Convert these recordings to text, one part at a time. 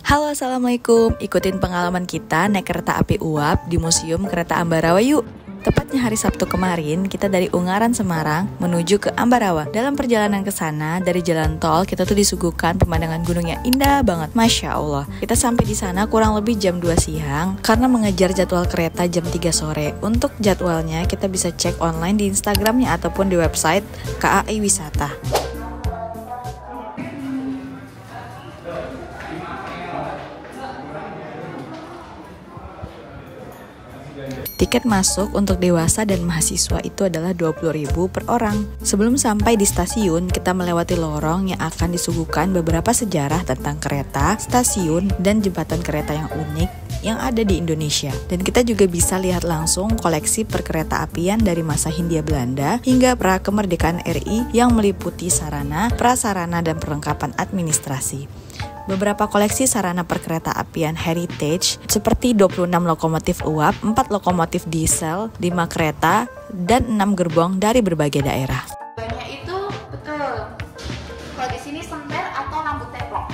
Halo, assalamualaikum. Ikutin pengalaman kita naik kereta api uap di Museum Kereta Ambarawa yuk. Tepatnya hari Sabtu kemarin, kita dari Ungaran Semarang menuju ke Ambarawa. Dalam perjalanan ke sana, dari jalan tol, kita tuh disuguhkan pemandangan gunung yang indah banget. Masya Allah. Kita sampai di sana kurang lebih jam 2 siang, karena mengejar jadwal kereta jam 3 sore. Untuk jadwalnya, kita bisa cek online di Instagramnya ataupun di website KAI Wisata. Tiket masuk untuk dewasa dan mahasiswa itu adalah 20.000 per orang. Sebelum sampai di stasiun, kita melewati lorong yang akan disuguhkan beberapa sejarah tentang kereta, stasiun, dan jembatan kereta yang unik yang ada di Indonesia. Dan kita juga bisa lihat langsung koleksi perkereta apian dari masa Hindia Belanda hingga pra kemerdekaan RI yang meliputi sarana, prasarana, dan perlengkapan administrasi. Beberapa koleksi sarana perkereta apian heritage seperti 26 lokomotif uap, 4 lokomotif diesel, 5 kereta, dan 6 gerbong dari berbagai daerah. Banyak itu betul. Kalau di sini senter atau lampu teplok.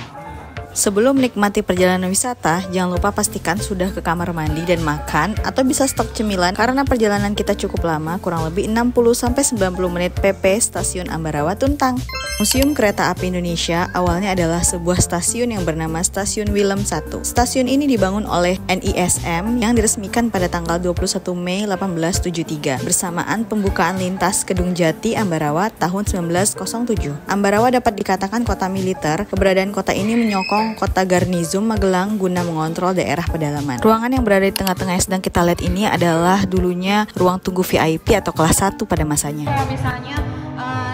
Sebelum menikmati perjalanan wisata, jangan lupa pastikan sudah ke kamar mandi dan makan atau bisa stok cemilan karena perjalanan kita cukup lama, kurang lebih 60-90 menit PP Stasiun Ambarawa Tuntang. Museum Kereta Api Indonesia awalnya adalah sebuah stasiun yang bernama Stasiun Willem I. Stasiun ini dibangun oleh NISM yang diresmikan pada tanggal 21 Mei 1873 bersamaan pembukaan lintas Kedung Jati Ambarawa tahun 1907. Ambarawa dapat dikatakan kota militer. Keberadaan kota ini menyokong kota Garnizum Magelang guna mengontrol daerah pedalaman. Ruangan yang berada di tengah-tengah yang sedang kita lihat ini adalah dulunya ruang tunggu VIP atau kelas 1 pada masanya. Kalau misalnya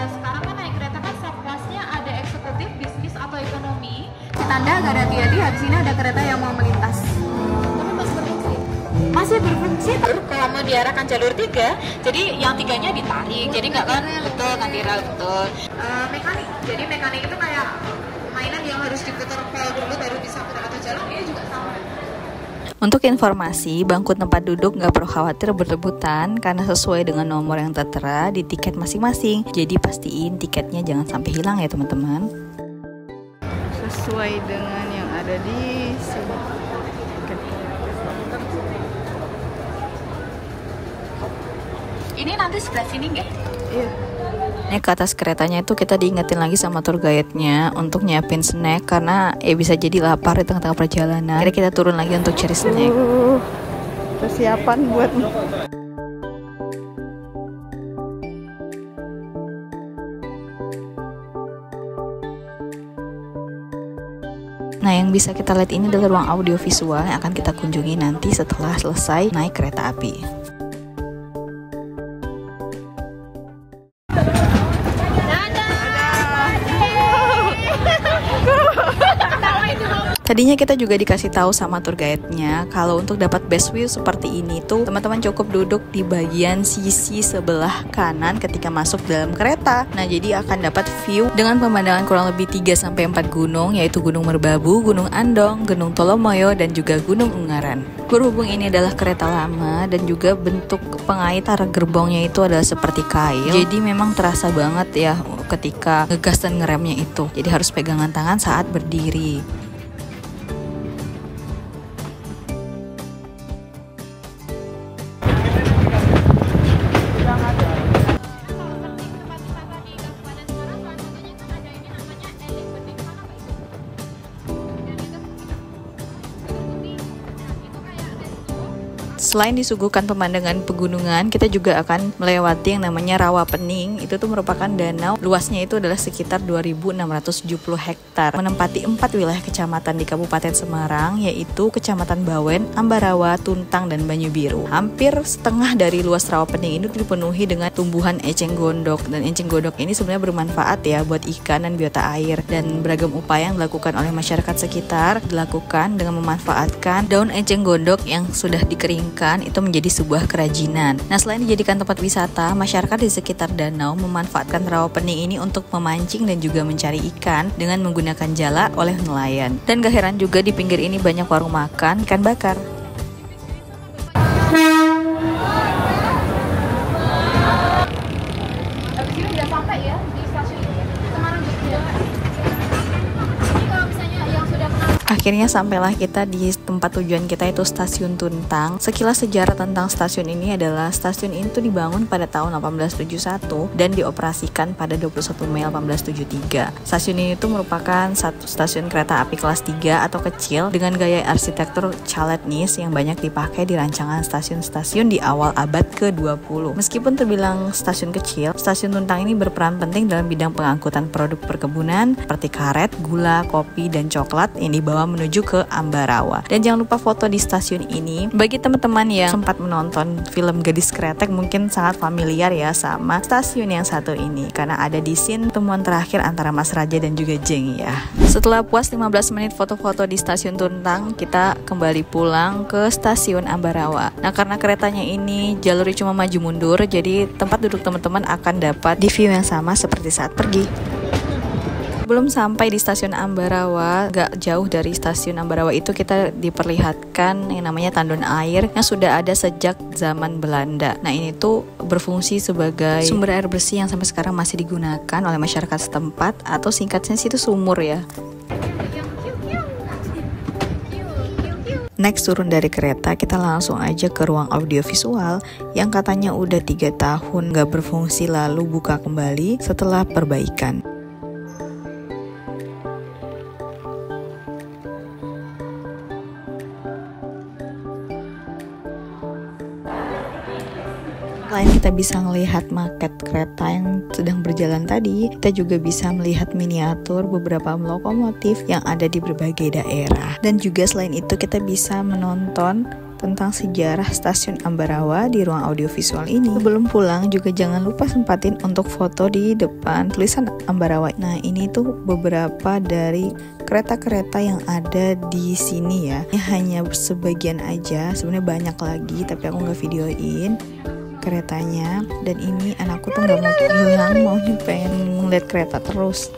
sekarang kan naik kereta kan subkelasnya ada eksekutif, bisnis atau ekonomi. Tanda agak hati-hati, habis ini ada kereta yang mau melintas. Tapi masih berfungsi. Masih berfungsi. Kalau mau diarahkan jalur 3, jadi yang 3-nya ditarik. Jadi nggak kan betul, nganti rel betul. Mekanik. Jadi mekanik itu kayak mainan yang harus diputar pel dulu baru bisa putar atau jalan, ini juga sama. Untuk informasi, bangku tempat duduk nggak perlu khawatir berebutan karena sesuai dengan nomor yang tertera di tiket masing-masing. Jadi pastiin tiketnya jangan sampai hilang ya teman-teman. Sesuai dengan yang ada di sini. Ini nanti sebelah sini nggak? Iya. Naik ke atas keretanya itu kita diingetin lagi sama tour guide-nya untuk nyiapin snack karena bisa jadi lapar di tengah-tengah perjalanan. Akhirnya kita turun lagi untuk cari snack. Persiapan buat Nah, yang bisa kita lihat ini adalah ruang audiovisual yang akan kita kunjungi nanti setelah selesai naik kereta api. Tadinya kita juga dikasih tahu sama tour guide-nya kalau untuk dapat best view seperti ini tuh teman-teman cukup duduk di bagian sisi sebelah kanan ketika masuk dalam kereta. Nah, jadi akan dapat view dengan pemandangan kurang lebih 3-4 gunung, yaitu Gunung Merbabu, Gunung Andong, Gunung Tolomoyo, dan juga Gunung Ungaran. Berhubung ini adalah kereta lama dan juga bentuk pengait arah gerbongnya itu adalah seperti kail, jadi memang terasa banget ya ketika ngegas dan ngeremnya itu. Jadi harus pegangan tangan saat berdiri. Selain disuguhkan pemandangan pegunungan, kita juga akan melewati yang namanya Rawa Pening. Itu tuh merupakan danau, luasnya itu adalah sekitar 2.670 hektar. Menempati 4 wilayah kecamatan di Kabupaten Semarang, yaitu Kecamatan Bawen, Ambarawa, Tuntang, dan Banyu Biru. Hampir setengah dari luas Rawa Pening ini dipenuhi dengan tumbuhan eceng gondok. Dan eceng gondok ini sebenarnya bermanfaat ya buat ikan dan biota air. Dan beragam upaya yang dilakukan oleh masyarakat sekitar dilakukan dengan memanfaatkan daun eceng gondok yang sudah dikeringkan itu menjadi sebuah kerajinan. Nah, selain dijadikan tempat wisata, masyarakat di sekitar danau memanfaatkan Rawa Pening ini untuk memancing dan juga mencari ikan dengan menggunakan jala oleh nelayan. Dan gak heran juga di pinggir ini banyak warung makan ikan bakar. Habis ini udah sampai ya di stasiun kemarin juga. Ini kalau misalnya yang sudah pernah Akhirnya sampailah kita di tempat tujuan kita, itu Stasiun Tuntang. Sekilas sejarah tentang stasiun ini adalah stasiun ini tuh dibangun pada tahun 1871 dan dioperasikan pada 21 Mei 1873. Stasiun ini tuh merupakan satu stasiun kereta api kelas 3 atau kecil dengan gaya arsitektur Chaletnis yang banyak dipakai di rancangan stasiun-stasiun di awal abad ke-20. Meskipun terbilang stasiun kecil, Stasiun Tuntang ini berperan penting dalam bidang pengangkutan produk perkebunan seperti karet, gula, kopi, dan coklat yang dibawa menuju ke Ambarawa. Dan jangan lupa foto di stasiun ini. Bagi teman-teman yang sempat menonton film Gadis Kretek mungkin sangat familiar ya sama stasiun yang satu ini, karena ada di scene temuan terakhir antara Mas Raja dan juga Jeng ya. Setelah puas 15 menit foto-foto di Stasiun Tuntang, kita kembali pulang ke Stasiun Ambarawa. Nah, karena keretanya ini jalurnya cuma maju mundur, jadi tempat duduk teman-teman akan dapat di view yang sama seperti saat pergi. Belum sampai di Stasiun Ambarawa, gak jauh dari Stasiun Ambarawa itu kita diperlihatkan yang namanya tandon air yang sudah ada sejak zaman Belanda. Nah, ini tuh berfungsi sebagai sumber air bersih yang sampai sekarang masih digunakan oleh masyarakat setempat, atau singkatnya sih itu sumur ya. Next, turun dari kereta, kita langsung aja ke ruang audiovisual yang katanya udah 3 tahun gak berfungsi lalu buka kembali setelah perbaikan. Selain kita bisa melihat maket kereta yang sedang berjalan tadi, kita juga bisa melihat miniatur beberapa lokomotif yang ada di berbagai daerah. Dan juga selain itu kita bisa menonton tentang sejarah Stasiun Ambarawa di ruang audiovisual ini. Sebelum pulang juga jangan lupa sempatin untuk foto di depan tulisan Ambarawa. Nah, ini tuh beberapa dari kereta-kereta yang ada di sini ya. Ini hanya sebagian aja, sebenarnya banyak lagi tapi aku nggak videoin keretanya. Dan ini anakku tuh nggak mau pulang, maunya pengen ngeliat kereta terus.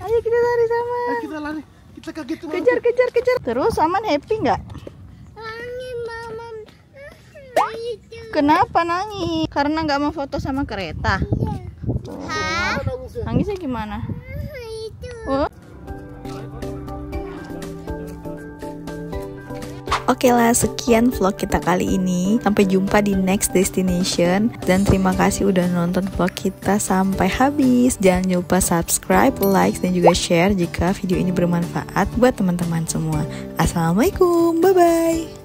Ayo kita lari sama. Kita lari, kita kaget tuh. Kejar. Terus aman, happy nggak? Nangis mama. Kenapa nangis? Karena nggak mau foto sama kereta. Hah? Nangisnya gimana? Oh. Oke lah, sekian vlog kita kali ini. Sampai jumpa di next destination. Dan terima kasih udah nonton vlog kita sampai habis. Jangan lupa subscribe, like, dan juga share jika video ini bermanfaat buat teman-teman semua. Assalamualaikum, bye-bye.